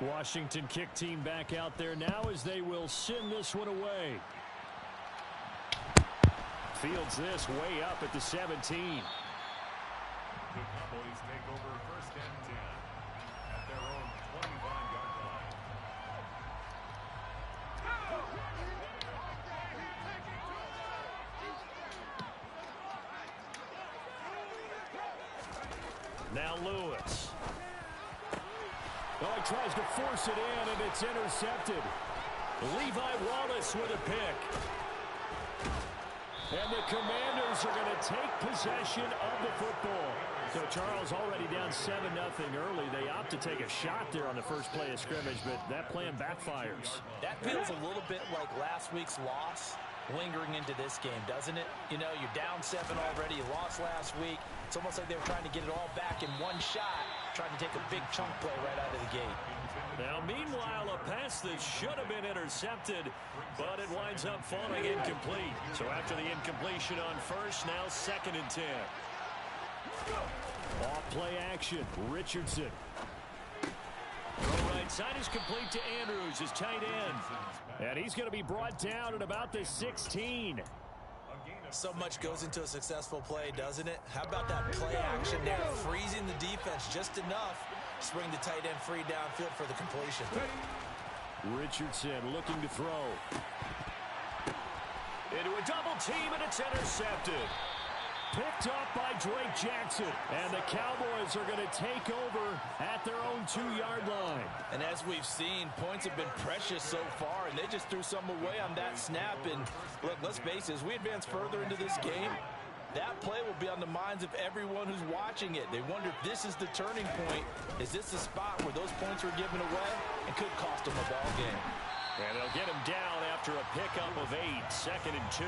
Washington kick team back out there now as they will send this one away. Fields this way up at the 17. The Cowboys take over 1st and 10 at their own 25-yard line. Now Lewis. Oh, he tries to force it in, and it's intercepted. Levi Wallace with a pick. And the Commanders are going to take possession of the football. So Charles already down 7-0 early. They opt to take a shot there on the first play of scrimmage, but that plan backfires. That feels a little bit like last week's loss lingering into this game, doesn't it? You know, you're down 7 already. You lost last week. It's almost like they were trying to get it all back in one shot, trying to take a big chunk play right out of the gate. Now, meanwhile, a pass that should have been intercepted, but it winds up falling incomplete. So after the incompletion on first, now 2nd and 10. Off play action, Richardson. Right side is complete to Andrews, his tight end. And he's going to be brought down at about the 16. So much goes into a successful play, doesn't it? How about that play action there, freezing the defense just enough to bring the tight end free downfield for the completion. Richardson looking to throw. Into a double team, and it's intercepted. Picked up by Drake Jackson. And the Cowboys are going to take over at their own 2-yard line. And as we've seen, points have been precious so far, and they just threw some away on that snap. And look, let's face it, as we advance further into this game, that play will be on the minds of everyone who's watching it. They wonder if this is the turning point. Is this the spot where those points were given away and could cost them a ball game? And they'll get him down after a pickup of 8, 2nd and 2.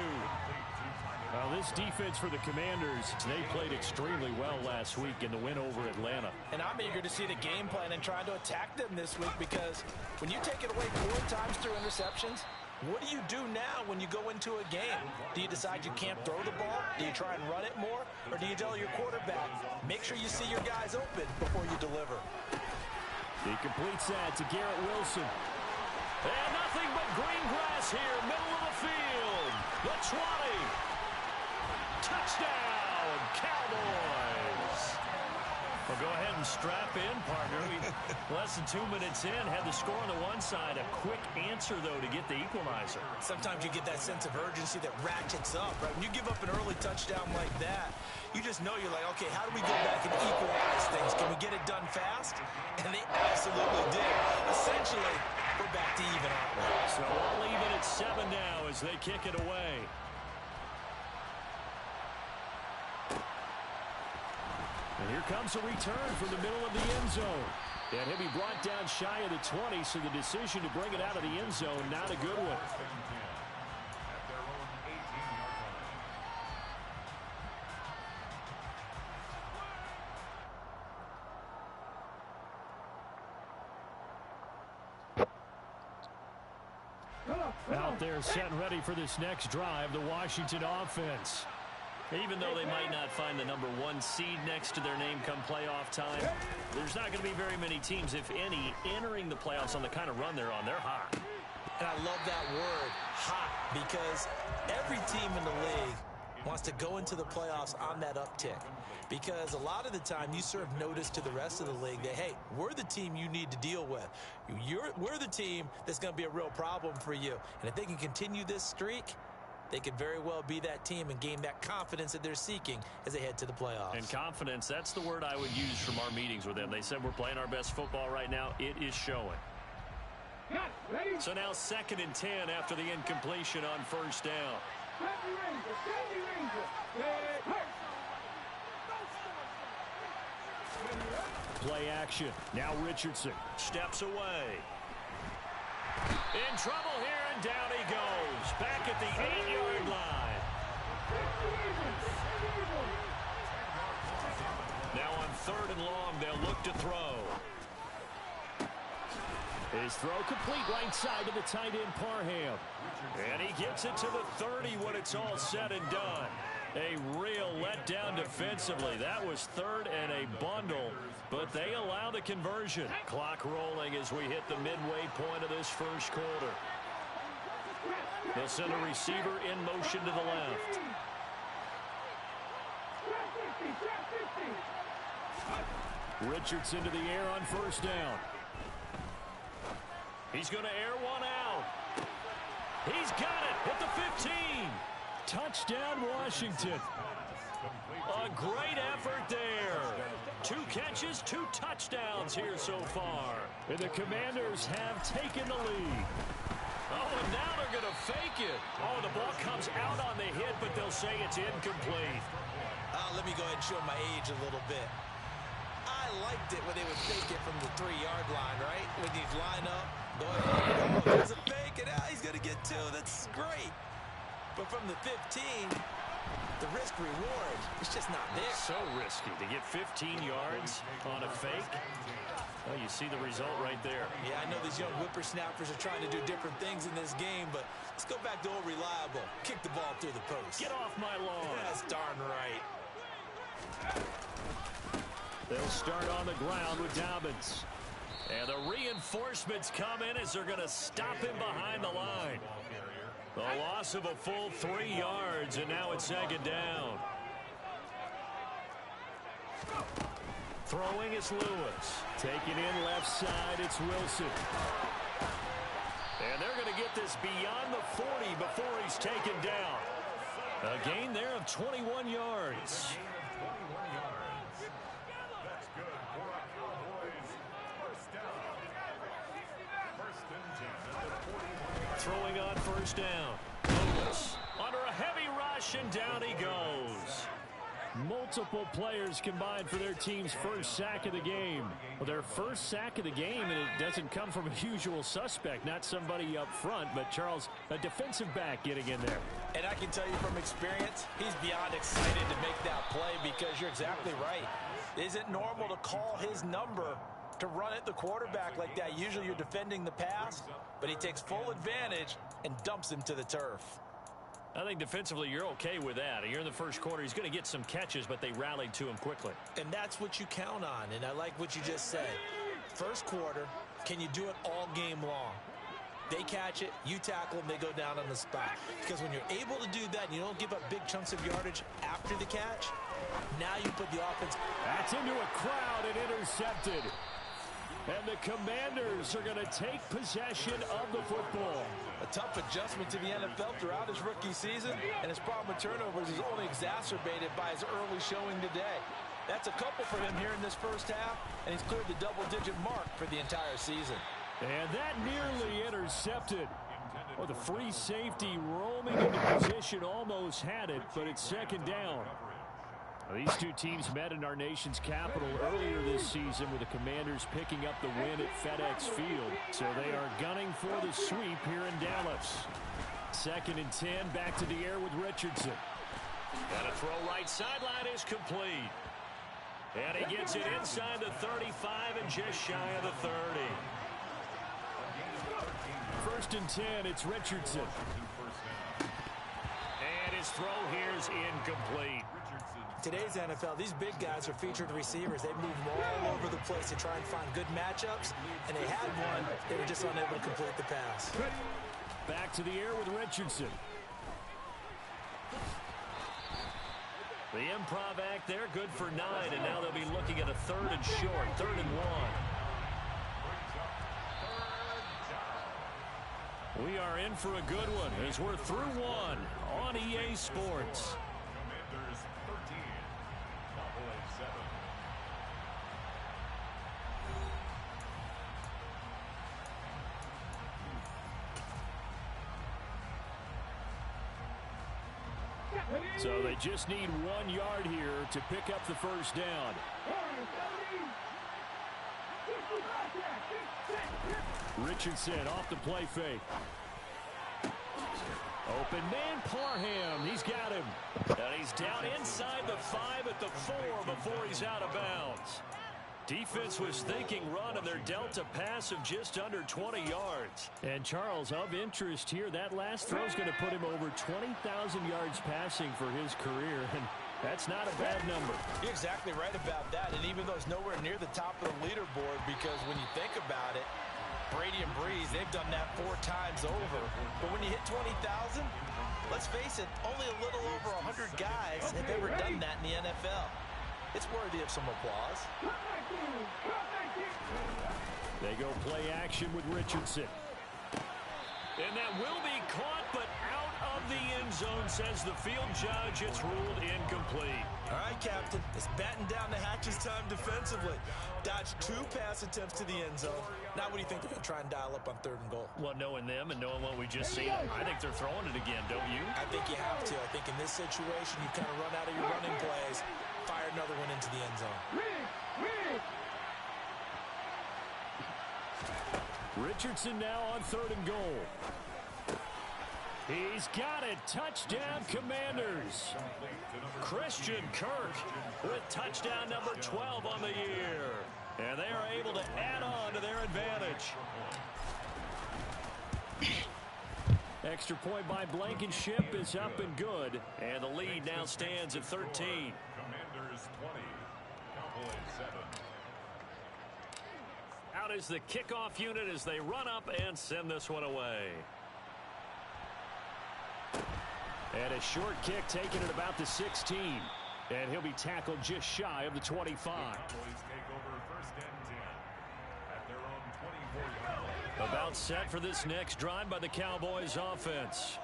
Now, this defense for the Commanders, they played extremely well last week in the win over Atlanta. And I'm eager to see the game plan and trying to attack them this week, because when you take it away 4 times through interceptions, what do you do now when you go into a game? Do you decide you can't throw the ball? Do you try and run it more? Or do you tell your quarterback, make sure you see your guys open before you deliver? He completes that to Garrett Wilson. And nothing but green grass here, middle of the field. The 20. Touchdown, Cowboys. Well, go ahead and strap in, partner. Less than 2 minutes in, had the score on the one side. A quick answer, though, to get the equalizer. Sometimes you get that sense of urgency that ratchets up, right? When you give up an early touchdown like that, you just know you're like, okay, how do we go back and equalize things? Can we get it done fast? And they absolutely did. Essentially, we're back to even, aren't we? So all even at 7 now as they kick it away. And here comes a return from the middle of the end zone. And he'll be brought down shy of the 20, so the decision to bring it out of the end zone, not a good one. Out there set and ready for this next drive, the Washington offense. Even though they might not find the number 1 seed next to their name come playoff time, there's not going to be very many teams, if any, entering the playoffs on the kind of run they're on. They're hot. And I love that word, hot, because every team in the league wants to go into the playoffs on that uptick. Because a lot of the time you serve notice to the rest of the league that, hey, we're the team you need to deal with. We're the team that's going to be a real problem for you. And if they can continue this streak, they could very well be that team and gain that confidence that they're seeking as they head to the playoffs. And confidence, that's the word I would use from our meetings with them. They said we're playing our best football right now. It is showing. So now 2nd and 10 after the incompletion on first down. Play action. Now Richardson steps away. In trouble here, and down he goes. Back at the 8-yard line. Now on 3rd and long, they'll look to throw. His throw complete right side to the tight end Parham. And he gets it to the 30 when it's all said and done. A real letdown defensively. That was 3rd and a bundle, but they allow the the conversion. Clock rolling as we hit the midway point of this first quarter. They'll send a receiver in motion to the left. Richardson to the air on first down. He's going to air one out. He's got it at the 15. Touchdown, Washington. A great effort there. 2 catches, 2 touchdowns here so far. And the Commanders have taken the lead. Oh, and now they're going to fake it. Oh, the ball comes out on the hit, but they'll say it's incomplete. Let me go ahead and show my age a little bit. I liked it when they would fake it from the 3-yard line, right? When you line up, go ahead. Oh, there's a fake, and now he's going to get 2. That's great. But from the 15, the risk reward, it's just not there. So risky to get 15 yards on a fake. Well, you see the result right there. Yeah, I know these young whippersnappers are trying to do different things in this game, but let's go back to old reliable. Kick the ball through the post. Get off my lawn. That's darn right. They'll start on the ground with Dobbins. And the reinforcements come in as they're going to stop him behind the line. The loss of a full 3 yards, and now it's second down. Throwing is Lewis. Taking in left side, it's Wilson. And they're going to get this beyond the 40 before he's taken down. A gain there of 21 yards. That's good for our Cowboys. First down. First and 10 at the 41. Throwing on first down. Lewis under a heavy rush, and down he goes. Multiple players combined for their team's first sack of the game. Well, their first sack of the game, and it doesn't come from a usual suspect, not somebody up front, but Charles, a defensive back getting in there. And I can tell you from experience, he's beyond excited to make that play because you're exactly right. Is it normal to call his number to run at the quarterback like that? Usually you're defending the pass, but he takes full advantage and dumps him to the turf. I think defensively you're okay with that. You're in the first quarter. He's going to get some catches, but they rallied to him quickly. And that's what you count on, and I like what you just said. First quarter, can you do it all game long? They catch it, you tackle them, they go down on the spot. Because when you're able to do that and you don't give up big chunks of yardage after the catch, now you put the offense. That's into a crowd and intercepted. And the Commanders are going to take possession of the football. A tough adjustment to the NFL throughout his rookie season, and his problem with turnovers is only exacerbated by his early showing today. That's a couple for him here in this first half, and he's cleared the double-digit mark for the entire season. And that nearly intercepted. Well, the free safety roaming into position almost had it, but it's second down. These two teams met in our nation's capital earlier this season with the Commanders picking up the win at FedEx Field. So they are gunning for the sweep here in Dallas. Second and 10, back to the air with Richardson. And a throw right sideline is complete. And he gets it inside the 35 and just shy of the 30. First and 10, it's Richardson. And his throw here is incomplete. Today's NFL, these big guys are featured receivers. They move all over the place to try and find good matchups, and they had one. They were just unable to complete the pass. Back to the air with Richardson. The improv act there, good for 9, and now they'll be looking at a third and short, 3rd and 1. We are in for a good one as we're through one on EA Sports. Commanders 13, Cowboys 7. So they just need 1 yard here to pick up the first down. Richardson off the play fake. Open man, Parham. He's got him. And he's down inside the 5 at the 4 before he's out of bounds. Defense was thinking run, and they're dealt a pass of just under 20 yards. And Charles, of interest here, that last throw is going to put him over 20,000 yards passing for his career. And That's not a bad number. You're exactly right about that. And even though it's nowhere near the top of the leaderboard, because when you think about it, Brady and Breeze, they've done that 4 times over. But when you hit 20,000, let's face it, only a little over 100 guys have ever done that in the NFL. It's worthy of some applause. They go play action with Richardson. And that will be caught, but out of the end zone, says the field judge. It's ruled incomplete. All right, Captain. It's batten down the hatches time defensively. Dodged 2 pass attempts to the end zone. Now what do you think they're going to try and dial up on 3rd and goal? Well, knowing them and knowing what we just seen, I think they're throwing it again, don't you? I think you have to. I think in this situation, you kind of run out of your running plays, fire another one into the end zone. Richardson now on 3rd and goal. He's got it. Touchdown, Commanders. Christian Kirk with touchdown number 12 on the year. And they are able to add on to their advantage. Extra point by Blankenship is up and good. And the lead now stands at 13. Commanders 20, Cowboys 7. Out is the kickoff unit as they run up and send this one away. And a short kick taken at about the 16. And he'll be tackled just shy of the 25. Cowboys take over 1st and 10 at their own 24-yard line. About set for this next drive by the Cowboys offense.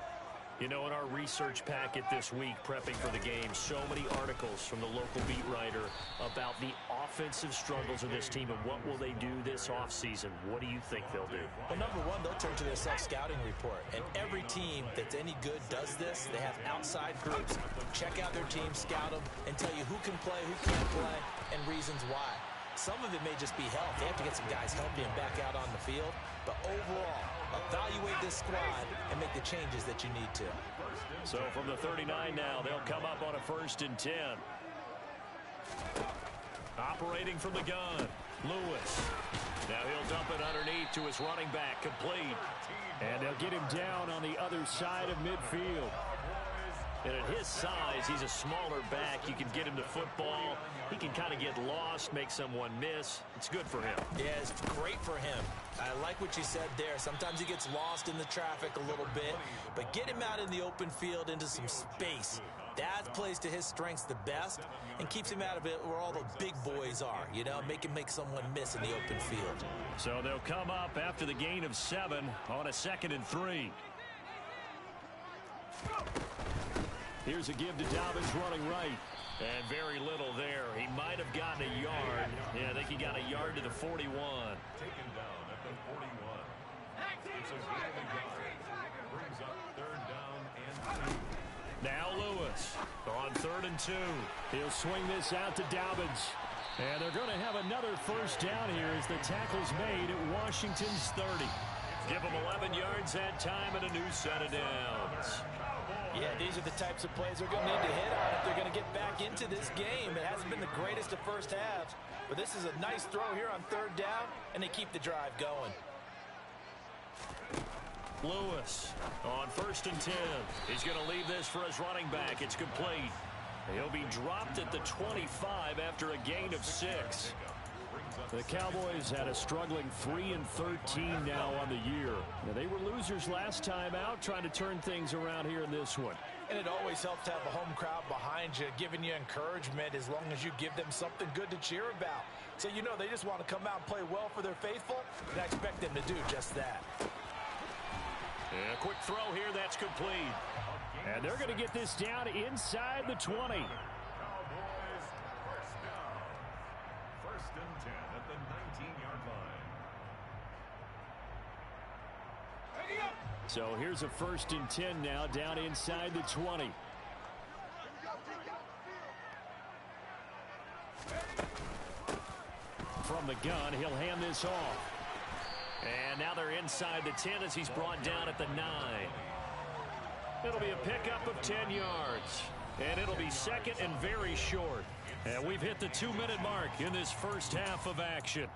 You know, in our research packet this week, prepping for the game, so many articles from the local beat writer about the offensive struggles of this team and what will they do this offseason. What do you think they'll do? Well, number one, they'll turn to their self-scouting report. And every team that's any good does this. They have outside groups. Check out their team, scout them, and tell you who can play, who can't play, and reasons why. Some of it may just be health. They have to get some guys healthy and back out on the field. But overall, evaluate this squad and make the changes that you need to. So from the 39 now, they'll come up on a 1st and 10. Operating from the gun, Lewis. Now he'll dump it underneath to his running back, complete. And they'll get him down on the other side of midfield. And at his size, he's a smaller back. You can get him to football. He can kind of get lost, make someone miss. It's good for him. Yeah, it's great for him. I like what you said there. Sometimes he gets lost in the traffic a little bit, but get him out in the open field into some space. That plays to his strengths the best and keeps him out of it where all the big boys are, you know, make him make someone miss in the open field. So they'll come up after the gain of 7 on a 2nd and 3. Here's a give to Dobbins running right. And very little there. He might have gotten a yard. Yeah, I think he got a yard to the 41. Taken down at the 41. It's a gain of a yard. Brings up 3rd down and 2. Now Lewis on 3rd and 2. He'll swing this out to Dobbins. And they're going to have another 1st down here as the tackle's made at Washington's 30. Give them 11 yards that time and a new set of downs. Yeah, these are the types of plays they're going to need to hit on if they're going to get back into this game. It hasn't been the greatest of first halves, but this is a nice throw here on 3rd down, and they keep the drive going. Lewis on 1st and 10. He's going to leave this for his running back. It's complete. He'll be dropped at the 25 after a gain of 6. The Cowboys had a struggling 3 and 13 now on the year. Now, they were losers last time out, trying to turn things around here in this one. And it always helps to have a home crowd behind you, giving you encouragement as long as you give them something good to cheer about. So you know they just want to come out and play well for their faithful, and I expect them to do just that. And a quick throw here, that's complete. And they're going to get this down inside the 20. Cowboys 1st down. 1st and 10 at the 19-yard line. So here's a 1st and 10 now, down inside the 20. From the gun, he'll hand this off. And now they're inside the 10 as he's brought down at the 9. It'll be a pickup of 10 yards. And it'll be 2nd and very short. And we've hit the 2-minute mark in this first half of action.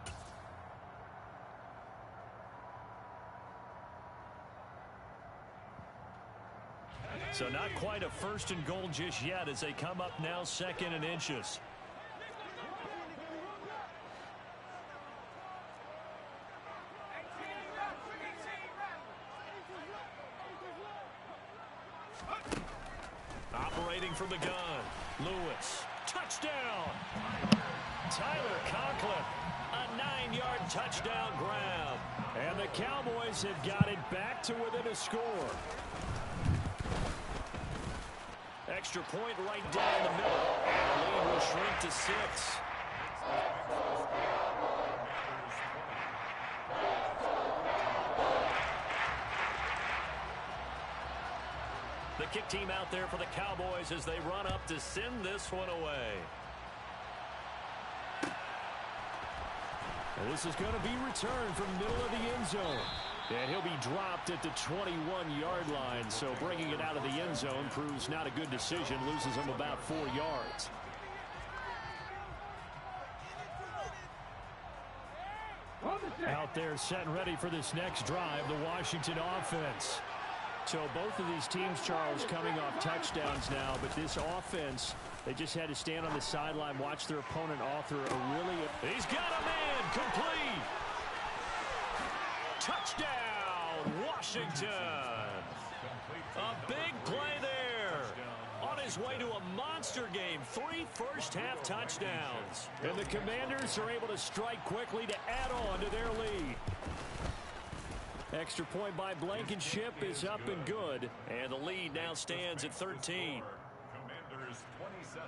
So not quite a 1st and goal just yet as they come up now 2nd and inches. Operating from the gun. Lewis. Touchdown. Tyler Conklin. A 9-yard touchdown grab. And the Cowboys have got it back to within a score. Extra point right down the middle. And the lead will shrink to 6. The kick team out there for the Cowboys as they run up to send this one away. And this is going to be returned from middle of the end zone. And he'll be dropped at the 21-yard line. So bringing it out of the end zone proves not a good decision. Loses him about 4 yards. Out there set and ready for this next drive, the Washington offense. So both of these teams, Charles, coming off touchdowns now, but this offense, they just had to stand on the sideline, watch their opponent author a really... He's got a man, complete! Touchdown, Washington! A big play there. On his way to a monster game, 3 first-half touchdowns. And the Commanders are able to strike quickly to add on to their lead. Extra point by Blankenship is up and good. And the lead now stands at 13. Commanders 27,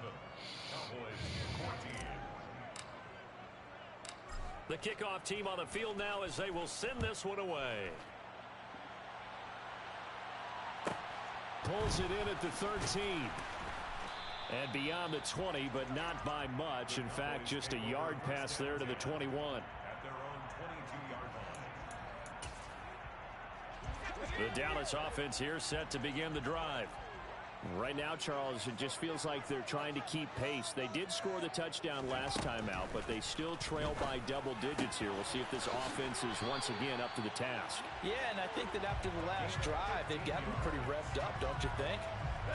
Cowboys 14. The kickoff team on the field now as they will send this one away. Pulls it in at the 13. And beyond the 20, but not by much. In fact, just a yard pass there to the 21. At their own 22-yard line. The Dallas offense here set to begin the drive. Right now, Charles, it just feels like they're trying to keep pace. They did score the touchdown last time out, but they still trail by double digits here. We'll see if this offense is once again up to the task. Yeah, and I think that after the last drive, they've gotten pretty revved up, don't you think?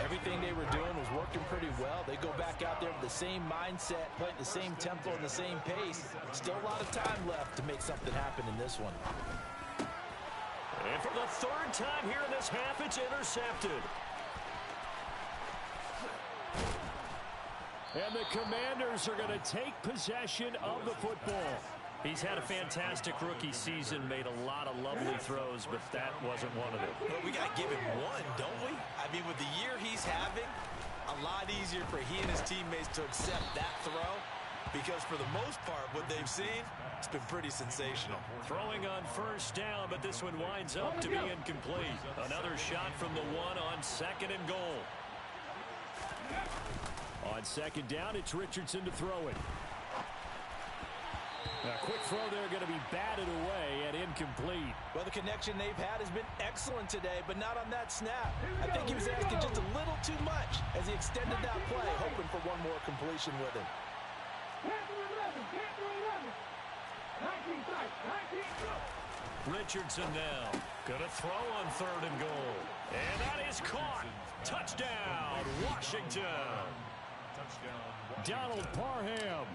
Everything they were doing was working pretty well. They go back out there with the same mindset, playing the same tempo and the same pace. Still a lot of time left to make something happen in this one. And for the 3rd time here in this half, it's intercepted. And the Commanders are going to take possession of the football. He's had a fantastic rookie season, made a lot of lovely throws, but that wasn't one of them. But we got to give him one, don't we? I mean, with the year he's having, a lot easier for he and his teammates to accept that throw, because for the most part, what they've seen, it's been pretty sensational. Throwing on 1st down, but this one winds up to be incomplete. Another shot from the 1 on 2nd and goal. On 2nd down, it's Richardson to throw it. A quick throw there going to be batted away and incomplete. Well, the connection they've had has been excellent today, but not on that snap. I think he was asking just a little too much as he extended that play, hoping for one more completion with him. Richardson now going to throw on 3rd and goal. And that is caught. Touchdown, Washington. Donald Parham,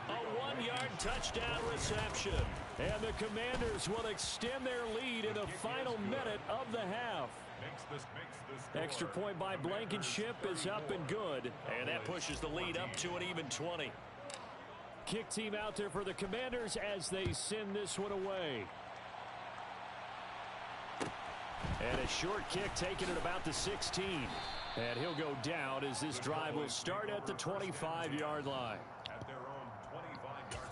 a 1-yard touchdown reception. And the Commanders will extend their lead in the final minute of the half. Extra point by Blankenship is up and good. And that pushes the lead up to an even 20. Kick team out there for the Commanders as they send this one away. And a short kick taken at about the 16. And he'll go down as this drive will start at the 25-yard line. At their own 25-yard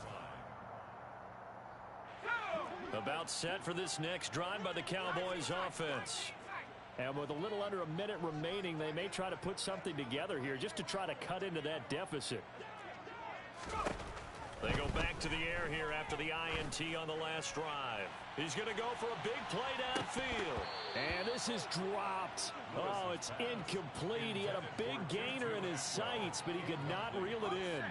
line. About set for this next drive by the Cowboys offense. And with a little under a minute remaining, they may try to put something together here just to try to cut into that deficit. They go back to the air here after the INT on the last drive. He's going to go for a big play downfield. And this is dropped. Oh, it's incomplete. He had a big gainer in his sights, but he could not reel it in.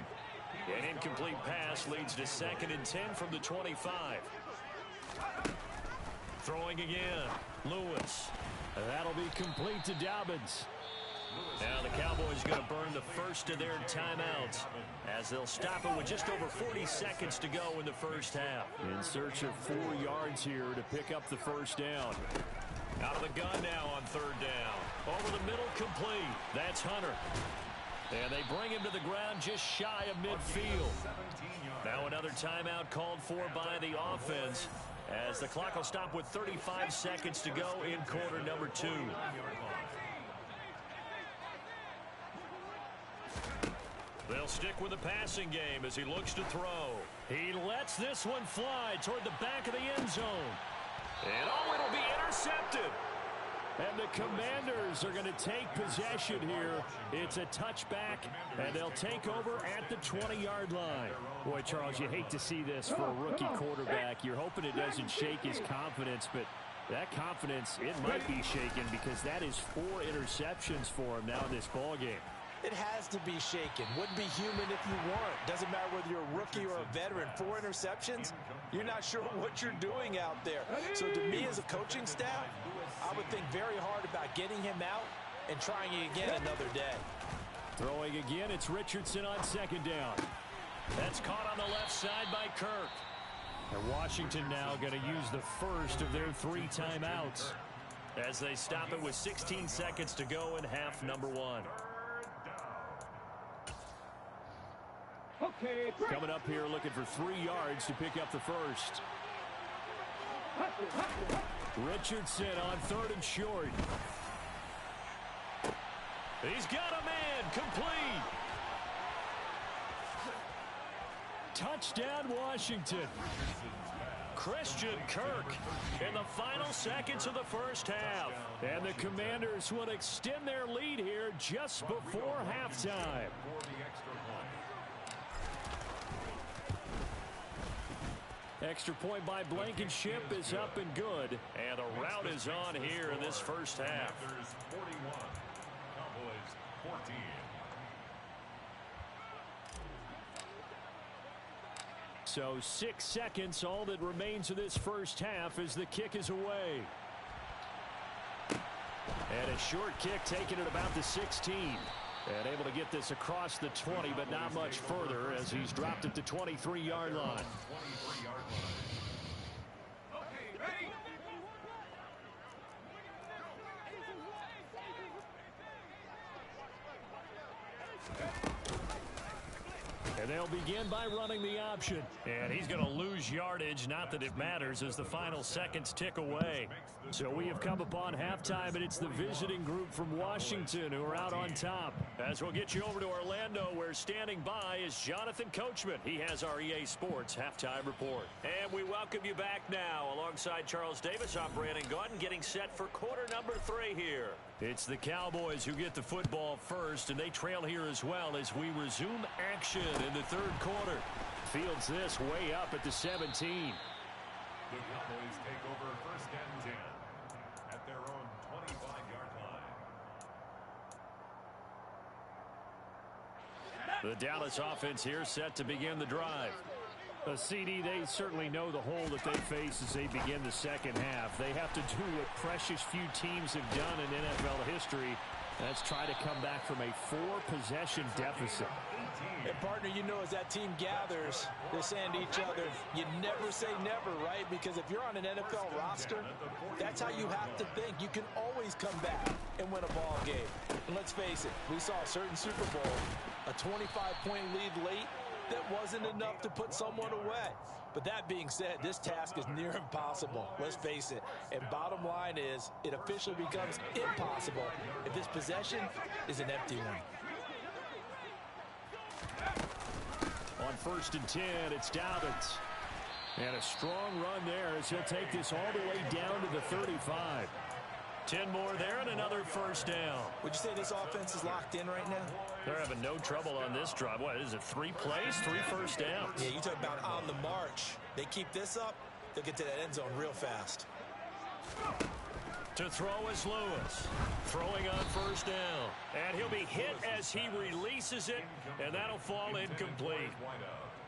An incomplete pass leads to 2nd and 10 from the 25. Throwing again. Lewis. That'll be complete to Dobbins. Now the Cowboys going to burn the first of their timeouts as they'll stop it with just over 40 seconds to go in the first half. In search of 4 yards here to pick up the first down. Out of the gun now on third down. Over the middle, complete. That's Hunter. And they bring him to the ground just shy of midfield. Now another timeout called for by the offense as the clock will stop with 35 seconds to go in quarter number 2. They'll stick with the passing game as he looks to throw. He lets this one fly toward the back of the end zone. And it'll be intercepted. And the Commanders are going to take possession here. It's a touchback, and they'll take over at the 20-yard line. Boy, Charles, you hate to see this for a rookie quarterback. You're hoping it doesn't shake his confidence, but that confidence, it might be shaken because that is 4 interceptions for him now in this ballgame. It has to be shaken. Wouldn't be human if you weren't. Doesn't matter whether you're a rookie or a veteran. 4 interceptions, you're not sure what you're doing out there. So to me as a coaching staff, I would think very hard about getting him out and trying it again another day. Throwing again, it's Richardson on second down. That's caught on the left side by Kirk. And Washington now going to use the first of their 3 timeouts as they stop it with 16 seconds to go in half number 1. Coming up here looking for 3 yards to pick up the first. Richardson on 3rd and short. He's got a man, complete. Touchdown Washington. Christian Kirk in the final seconds of the first half. And the Commanders will extend their lead here just before halftime. Extra point by Blankenship is up and good. And the route is on here in this first half. 41, Cowboys 14. So 6 seconds, all that remains of this first half as the kick is away. And a short kick taken at about the 16. And able to get this across the 20, but not much further as he's dropped at the 23-yard line. And they'll begin by running the option. And he's going to lose yardage. Not that it matters as the final seconds tick away. So we have come upon halftime, and it's the visiting group from Washington who are out on top. As we'll get you over to Orlando, where standing by is Jonathan Coachman. He has our EA Sports halftime report. And we welcome you back now. Alongside Charles Davis, I'm Brandon Gordon, getting set for quarter number 3 here. It's the Cowboys who get the football first, and they trail here as well as we resume action in the 3rd quarter. Fields this way up at the 17. The Cowboys take over 1st and 10 at their own 25-yard line. The Dallas offense here set to begin the drive. CD, they certainly know the hole that they face as they begin the second half. They have to do what precious few teams have done in NFL history. That's try to come back from a 4-possession deficit. And partner, you know, as that team gathers, they're saying to each other, you never say never, right? Because if you're on an NFL roster, that's how you have to think. You can always come back and win a ball game. And let's face it, we saw a certain Super Bowl, a 25-point lead late, that wasn't enough to put someone away. But that being said, this task is near impossible. Let's face it. And bottom line is, it officially becomes impossible if this possession is an empty one. On 1st and 10, it's Dobbins. And a strong run there as he'll take this all the way down to the 35. 10 more there and another first down. Would you say this offense is locked in right now? They're having no trouble on this drive. What is it, 3 plays, 3 first downs? Yeah, you talk about on the march. They keep this up, they'll get to that end zone real fast. To throw is Lewis. Throwing on first down. And he'll be hit as he releases it, and that'll fall incomplete.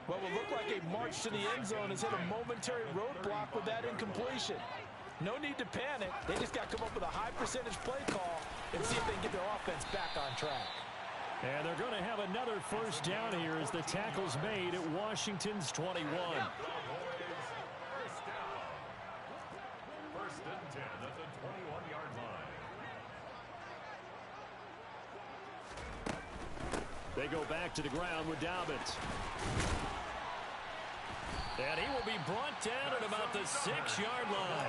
What will look like a march to the end zone has hit a momentary roadblock with that incompletion. No need to panic. They just got to come up with a high percentage play call and see if they can get their offense back on track. And they're going to have another first down here as the tackle's made at Washington's 21. First and 10 at the 21-yard line. They go back to the ground with Dobbins. And he will be brought down at about the 6-yard line.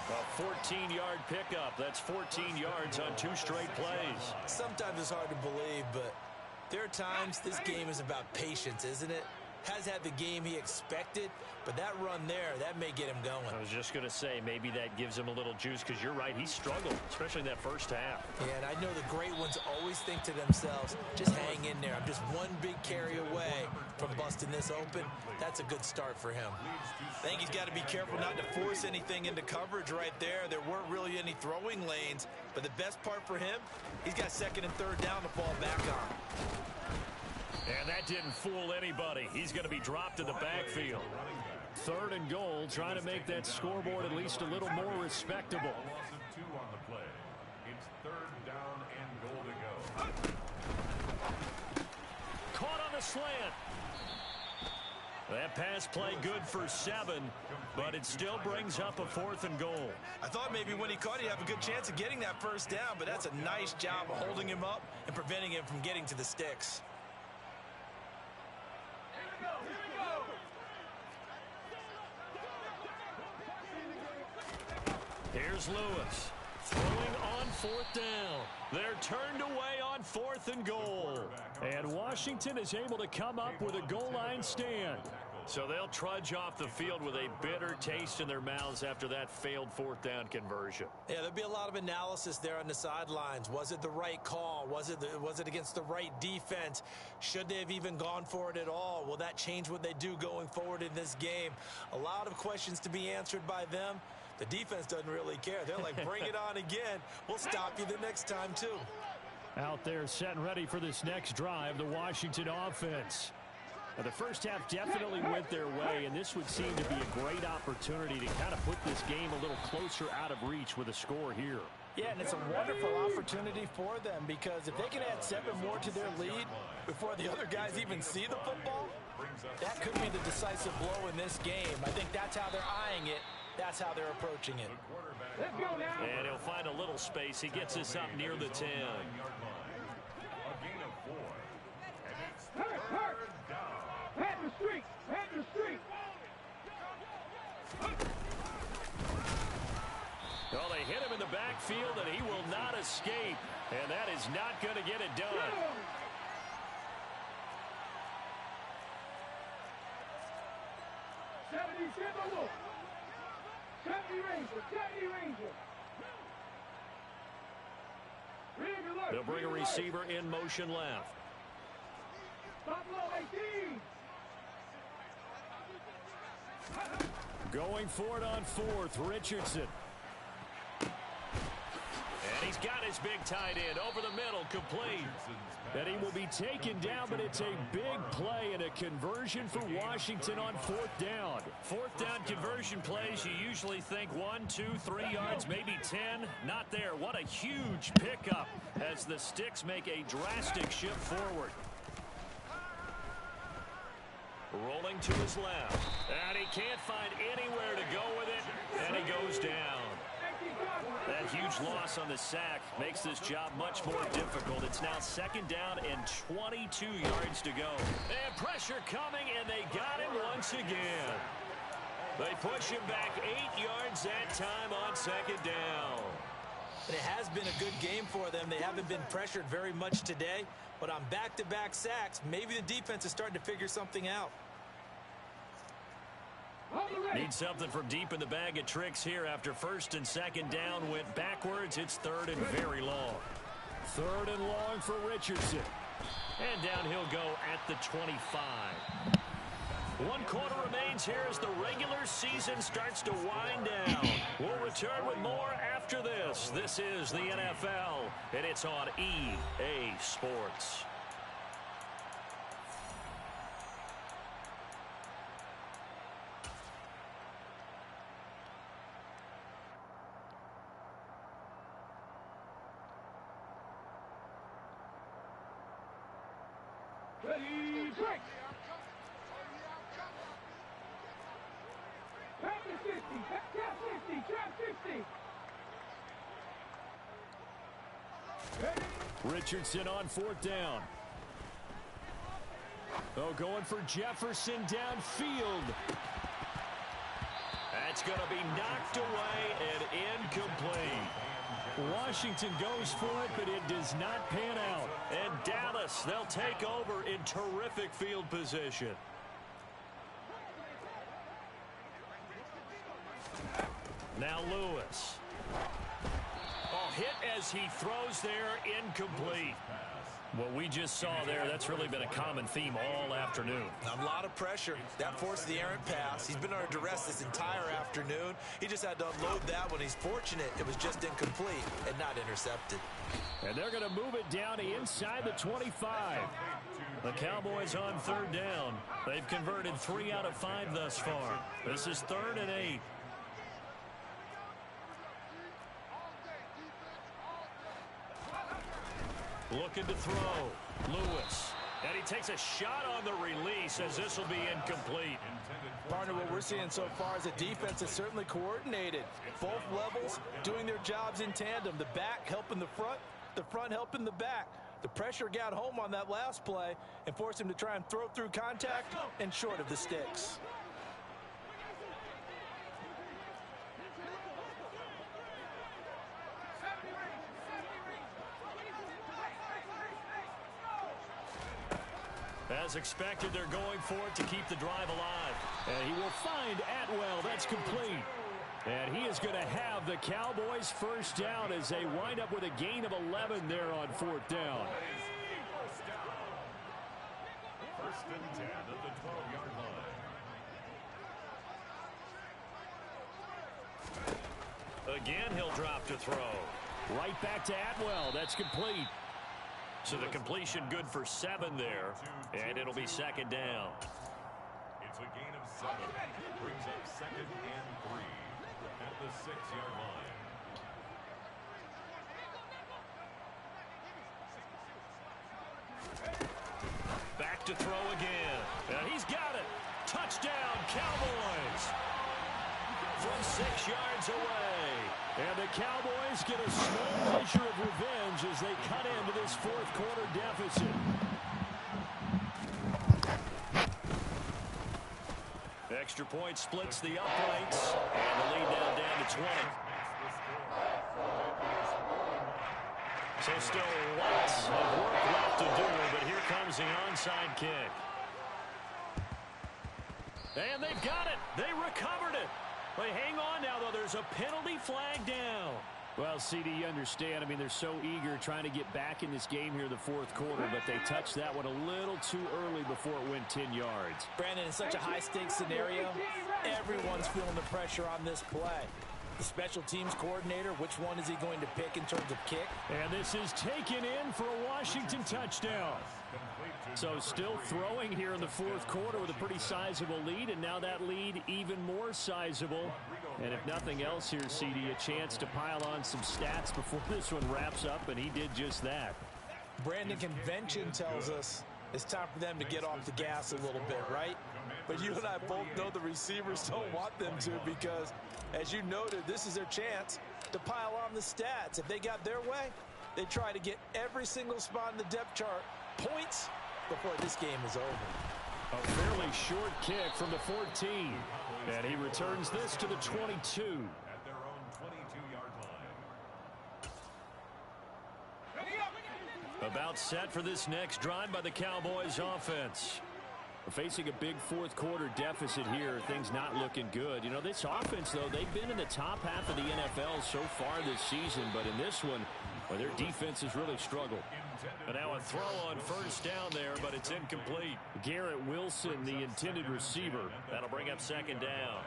A 14-yard pickup. That's 14 yards on 2 straight plays. Sometimes it's hard to believe, but there are times this game is about patience, isn't it? Has had the game he expected, but that run there, that may get him going. I was just going to say, maybe that gives him a little juice, because you're right, he struggled, especially in that first half. Yeah, and I know the great ones always think to themselves, just hang in there. I'm just one big carry away from busting this open. That's a good start for him. I think he's got to be careful not to force anything into coverage right there. There weren't really any throwing lanes, but the best part for him, he's got 2nd and 3rd down to fall back on. And that didn't fool anybody. He's going to be dropped in the backfield. 3rd and goal, trying to make that scoreboard at least a little more respectable. Loss of 2 on the play. It's 3rd down and goal to go. Caught on the slant. That pass play good for 7, but it still brings up a 4th and goal. I thought maybe when he caught it, he'd have a good chance of getting that first down, but that's a nice job of holding him up and preventing him from getting to the sticks. Here's Lewis throwing on 4th down. They're turned away on 4th and goal. And Washington is able to come up with a goal line stand. So they'll trudge off the field with a bitter taste in their mouths after that failed 4th down conversion. Yeah, there'll be a lot of analysis there on the sidelines. Was it the right call? Was it against the right defense? Should they have even gone for it at all? Will that change what they do going forward in this game? A lot of questions to be answered by them. The defense doesn't really care. They're like, bring it on again. We'll stop you the next time, too. Out there set and ready for this next drive, the Washington offense. Now, the first half definitely went their way, and this would seem to be a great opportunity to kind of put this game a little closer out of reach with a score here. Yeah, and it's a wonderful opportunity for them, because if they can add 7 more to their lead before the other guys even see the football, that could be the decisive blow in this game. I think that's how they're eyeing it. That's how they're approaching it. And he'll find a little space. He gets us up near the 10. A gain of 4. And it's 3rd down. Pat the street! Pat the street! Well, they hit him in the backfield, and he will not escape. And that is not going to get it done. They'll bring a receiver in motion left. Going for it on 4th, Richardson. And he's got his big tight end over the middle, complete. And he will be taken down, but it's a big play and a conversion for Washington on 4th down. 4th down conversion plays, you usually think 1, 2, 3 yards, maybe 10. Not there. What a huge pickup as the sticks make a drastic shift forward. Rolling to his left. And he can't find anywhere to go with it, and he goes down. That huge loss on the sack makes this job much more difficult. It's now 2nd down and 22 yards to go. And pressure coming, and they got him once again. They push him back 8 yards that time on 2nd down. And it has been a good game for them. They haven't been pressured very much today, but on back-to-back sacks, maybe the defense is starting to figure something out. Need something from deep in the bag of tricks here after 1st and 2nd down went backwards. It's 3rd and very long. 3rd and long for Richardson. And down he'll go at the 25. 1 quarter remains here as the regular season starts to wind down. We'll return with more after this. This is the NFL, and it's on EA Sports. Ready, break. Back to 50. Tap 50. Tap 50. Ready. Richardson on 4th down. Oh, going for Jefferson downfield. That's going to be knocked away and incomplete. Washington goes for it, but it does not pan out. And Dallas, they'll take over in terrific field position. Now Lewis. Oh, hit as he throws there, incomplete. What we just saw there, that's really been a common theme all afternoon. A lot of pressure. That forced the errant pass. He's been under duress this entire afternoon. He just had to unload that one. He's fortunate it was just incomplete and not intercepted. And they're going to move it down to inside the 25. The Cowboys on 3rd down. They've converted 3 out of 5 thus far. This is 3rd and 8. Looking to throw. Lewis. And he takes a shot on the release as this will be incomplete. Partner, what we're seeing so far is the defense is certainly coordinated. Both levels doing their jobs in tandem. The back helping the front helping the back. The pressure got home on that last play and forced him to try and throw through contact and short of the sticks. As expected, they're going for it to keep the drive alive. And he will find Atwell. That's complete. And he is going to have the Cowboys first down as they wind up with a gain of 11 there on 4th down. First and 10 at the 12-yard line. Again, he'll drop to throw. Right back to Atwell. That's complete. So the completion good for 7 there. And it'll be 2nd down. It's a gain of 7. Brings up 2nd and 3 at the 6-yard line. Back to throw again. And he's got it. Touchdown, Cowboys. From 6 yards away. And the Cowboys get a small measure of revenge as they cut into this 4th quarter deficit. Extra point splits the uprights. And the lead now down to 20. So still lots of work left to do, but here comes the onside kick. And they've got it. They recovered it. They hang on now, though. There's a penalty flag down. Well, CD, you understand. I mean, they're so eager trying to get back in this game here in the 4th quarter, but they touched that one a little too early before it went 10 yards. Brandon, in such a high-stakes scenario, everyone's feeling the pressure on this play. The special teams coordinator, which one is he going to pick in terms of kick? And this is taken in for a Washington touchdown. So still throwing here in the 4th quarter with a pretty sizable lead, and now that lead even more sizable. And if nothing else here, CD, a chance to pile on some stats before this one wraps up, and he did just that. Brandon, convention tells us it's time for them to get off the gas a little bit, right? But you and I both know the receivers don't want them to because, as you noted, this is their chance to pile on the stats. If they got their way, they try to get every single spot in the depth chart points before this game is over. A fairly short kick from the 14. And he returns this to the 22. At their own 22-yard line. About set for this next drive by the Cowboys offense. Facing a big 4th quarter deficit here, things not looking good. You know, this offense, though, they've been in the top half of the NFL so far this season, but in this one, well, their defense has really struggled. And now a throw on 1st down there, but it's incomplete. Garrett Wilson, the intended receiver. That'll bring up 2nd down.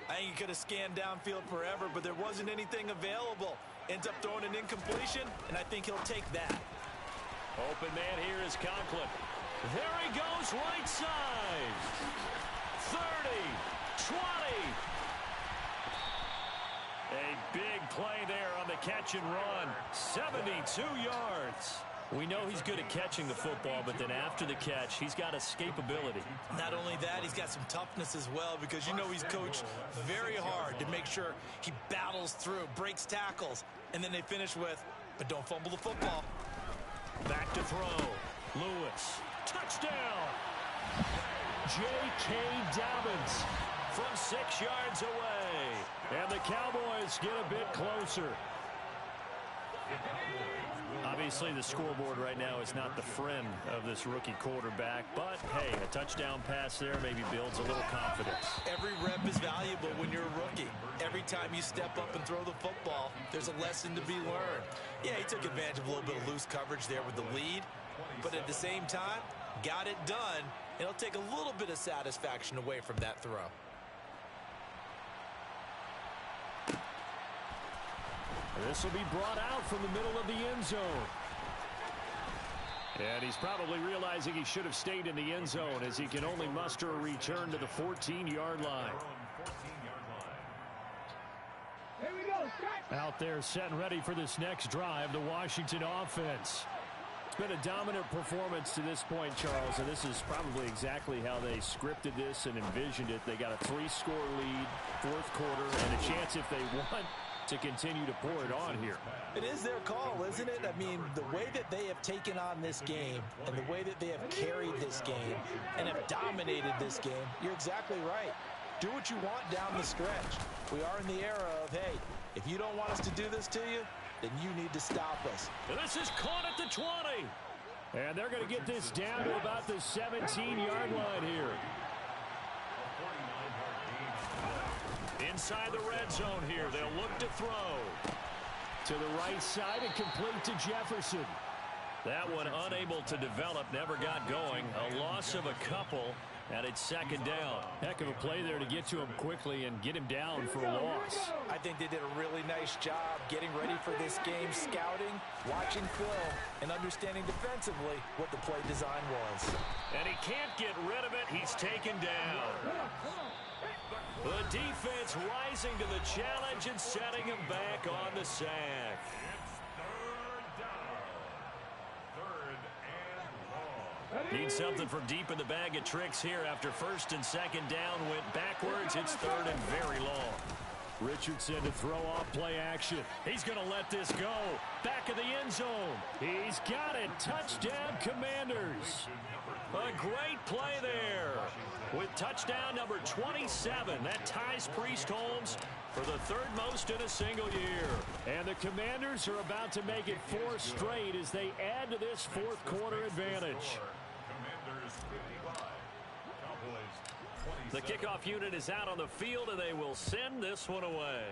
I think he could have scanned downfield forever, but there wasn't anything available. Ends up throwing an incompletion, and I think he'll take that. Open man here is Conklin. There he goes, right side. 30, 20. A big play there on the catch and run. 72 yards. We know he's good at catching the football, but then after the catch, he's got escapability. Not only that, he's got some toughness as well, because you know he's coached very hard to make sure he battles through, breaks tackles, and then they finish with, but don't fumble the football. Back to throw. Lewis. Touchdown! J.K. Dobbins from 6 yards away. And the Cowboys get a bit closer. Obviously, the scoreboard right now is not the friend of this rookie quarterback, but, hey, a touchdown pass there maybe builds a little confidence. Every rep is valuable when you're a rookie. Every time you step up and throw the football, there's a lesson to be learned. Yeah, he took advantage of a little bit of loose coverage there with the lead, but at the same time, got it done. It'll take a little bit of satisfaction away from that throw. This will be brought out from the middle of the end zone. And he's probably realizing he should have stayed in the end zone as he can only muster a return to the 14-yard line. Here we go. Out there set and ready for this next drive, the Washington offense. It's been a dominant performance to this point, Charles, and this is probably exactly how they scripted this and envisioned it. They got a 3-score lead, fourth quarter, and a chance if they want to continue to pour it on here. It is their call, isn't it? I mean, the way that they have taken on this game and the way that they have carried this game and have dominated this game, you're exactly right. Do what you want down the stretch. We are in the era of, hey, if you don't want us to do this to you, then you need to stop us. And this is caught at the 20. And they're going to get this down to about the 17-yard line here. Inside the red zone here, they'll look to throw. To the right side and complete to Jefferson. That one unable to develop, never got going. A loss of a couple, and it's second down. Heck of a play there to get to him quickly and get him down for a loss. I think they did a really nice job getting ready for this game, scouting, watching film, and understanding defensively what the play design was. And he can't get rid of it. He's taken down. The defense rising to the challenge and setting him back on the sack. Need something from deep in the bag of tricks here after first and second down went backwards. It's third and very long. Richardson to throw off play action. He's going to let this go. Back of the end zone. He's got it. Touchdown, Commanders. A great play there. With touchdown number 27. That ties Priest Holmes for the third most in a single year. And the Commanders are about to make it 4 straight as they add to this fourth quarter advantage. The kickoff unit is out on the field, and they will send this one away.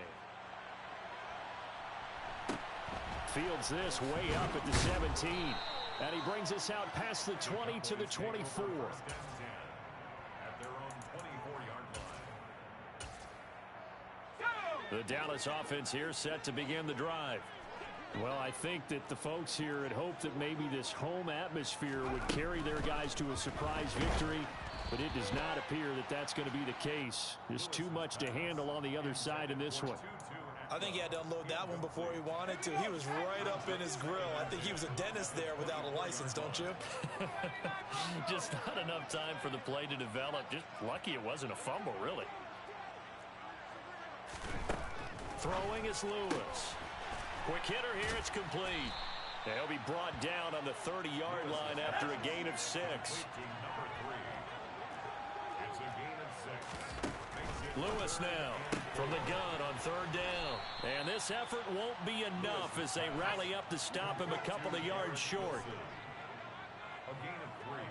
Fields this way up at the 17. And he brings us out past the 20 to the 24. The Dallas offense here set to begin the drive. Well, I think that the folks here had hoped that maybe this home atmosphere would carry their guys to a surprise victory, but it does not appear that that's going to be the case. There's too much to handle on the other side in this one. I think he had to unload that one before he wanted to. He was right up in his grill. I think he was a dentist there without a license, don't you? Just not enough time for the play to develop. Just lucky it wasn't a fumble, really. Throwing is Lewis. Quick hitter here, it's complete. And he'll be brought down on the 30-yard line after a gain of 6. Lewis now from the gun on third down. And this effort won't be enough as they rally up to stop him a couple of yards short. A gain of 3.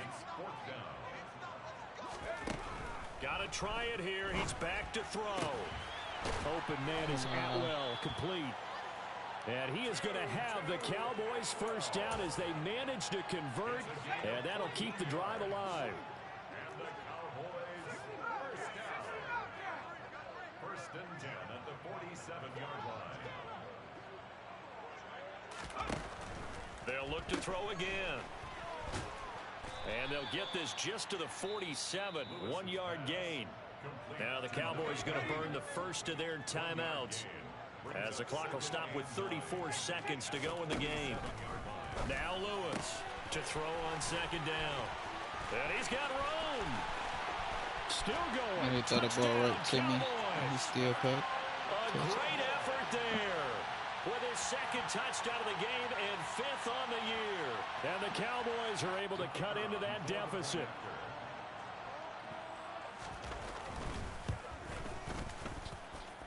It's 4th down. Got to try it here. He's back to throw. Open man is Atwell, complete. And he is going to have the Cowboys first down as they manage to convert, and that'll keep the drive alive. And the Cowboys first down. 1st and 10 at the 47-yard line. They'll look to throw again. And they'll get this just to the 47, 1-yard gain. Now the Cowboys going to burn the first of their timeouts as the clock will stop with 34 seconds to go in the game. Now Lewis to throw on second down. And he's got room. Still going. And he threw the ball right to me. And he still caught. A great effort there. With his second touchdown of the game and 5th on the year. And the Cowboys are able to cut into that deficit.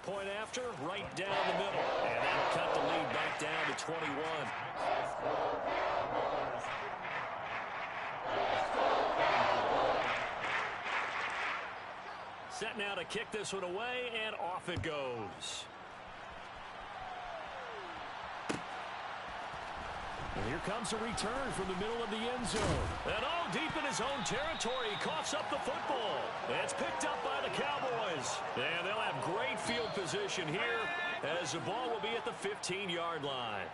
Point after, right down the middle. And that'll cut the lead back down to 21. Set now to kick this one away, and off it goes. And here comes a return from the middle of the end zone. And all deep in his own territory, he coughs up the football. It's picked up by the Cowboys. And they'll have great field position here as the ball will be at the 15-yard line.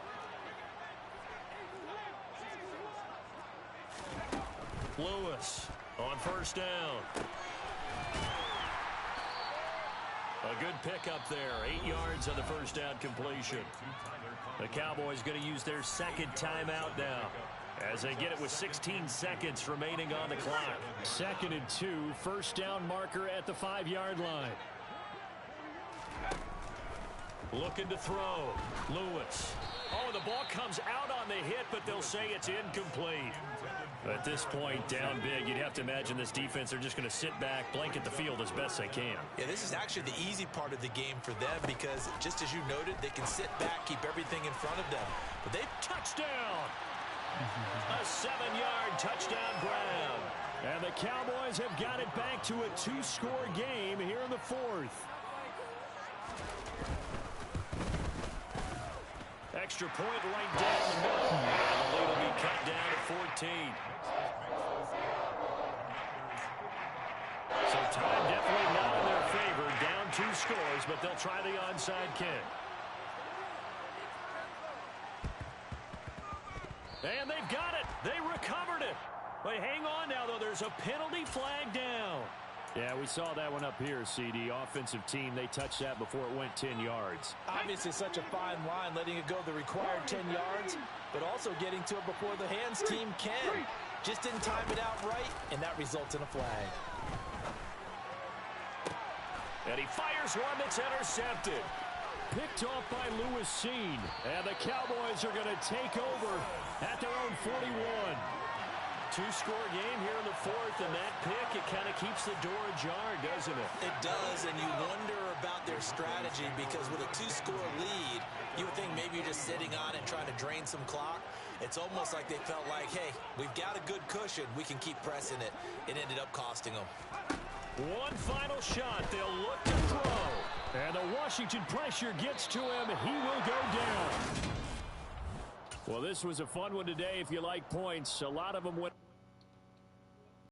Lewis on first down. A good pickup there. 8 yards on the first down completion. The Cowboys going to use their second timeout now as they get it with 16 seconds remaining on the clock. 2nd and 2, first down marker at the 5-yard line. Looking to throw. Lewis. Oh, the ball comes out on the hit, but they'll say it's incomplete. At this point, down big, you'd have to imagine this defense, they're just going to sit back, blanket the field as best they can. Yeah, this is actually the easy part of the game for them because, just as you noted, they can sit back, keep everything in front of them. But they've touchdown! A 7-yard touchdown grab. And the Cowboys have got it back to a 2-score game here in the 4th. Extra point right down the middle. And the lead will be cut down to 14. So time definitely not in their favor. Down 2 scores, but they'll try the onside kick. And they've got it. They recovered it. But hang on now, though. There's a penalty flag down. Yeah, we saw that one up here, CD. Offensive team, they touched that before it went 10 yards. Obviously such a fine line, letting it go the required 10 yards, but also getting to it before the hands team can. Just didn't time it out right, and that results in a flag. And he fires one that's intercepted. Picked off by Lewis Seen. And the Cowboys are going to take over at their own 41. 2-score game here in the 4th, and that pick, it kind of keeps the door ajar, doesn't it? It does, and you wonder about their strategy because with a 2-score lead, you would think maybe you're just sitting on it trying to drain some clock. It's almost like they felt like, hey, we've got a good cushion. We can keep pressing it. It ended up costing them. One final shot. They'll look to throw. And the Washington pressure gets to him. He will go down. Well, this was a fun one today if you like points. A lot of them went.